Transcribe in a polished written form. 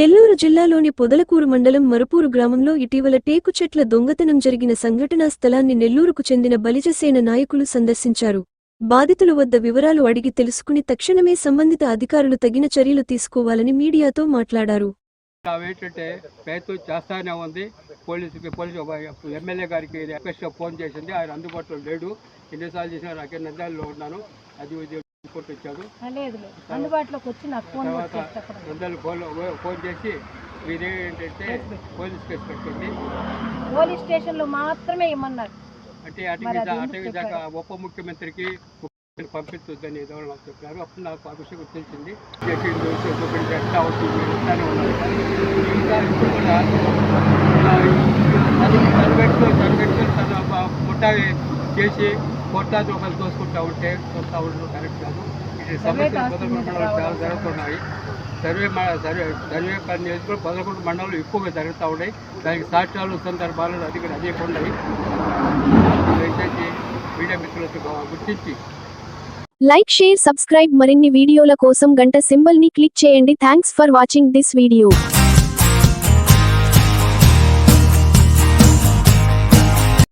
నెల్లూరు జిల్లాలోని పొదలకూరు మండలం మరుపూరు గ్రామంలో ఇటీవల టేకు చెట్ల దొంగతనం జరిగిన సంఘటనా స్థలాన్ని నెల్లూరుకు చెందిన బలిజసేన నాయకులు సందర్శించారు. బాధితుల వద్ద వివరాలు అడిగి తెలుసుకుని తక్షణమే సంబంధిత అధికారులు తగిన చర్యలు తీసుకోవాలని మీడియాతో మాట్లాడారు. ఎమ్మెల్యే గారికి రిక్వెస్ట్ ఫోన్ చేసింది, ఆయన అందుబాటులో లేడు. ఎన్నిసార్లు చేసినా నాకే నంద్యాలలో ఉన్నాను, అది వచ్చాడు. ఫోన్ చేసి మీరేంటంటే పోలీస్ కేసు పెట్టండి, పోలీస్ స్టేషన్లో మాత్రమే ఇమ్మన్నారు. అంటే అటవీ శాఖ ఉప ముఖ్యమంత్రికి పంపించొద్దని ఏదో నాకు చెప్పారు. అప్పుడు నాకు ఆ విషయం తెలిసింది. ఎట్లా అవుతుంది ఇట్లానే ఉన్నారు. ఇంకా ఇప్పుడు కూడా తన ముట్టా చేసి కొట్టాది ఒకరు తోసుకుంటూ ఉంటే చూస్తూ ఉండడం కరెక్ట్ కాదు. ఇది సమస్యలు చాలా జరుగుతున్నాయి. సర్వే పని చేసుకుని 11 మండలాలు ఎక్కువగా జరుగుతూ ఉన్నాయి. దానికి సాక్ష్యాలు సందర్భాలు అదే ఉన్నాయి. దయచేసి మీడియా మిత్రులతో గుర్తించి లైక్, షేర్, సబ్స్క్రైబ్. మరిన్ని వీడియోల కోసం గంట సింబల్ ని క్లిక్ చేయండి. Thanks for watching this video.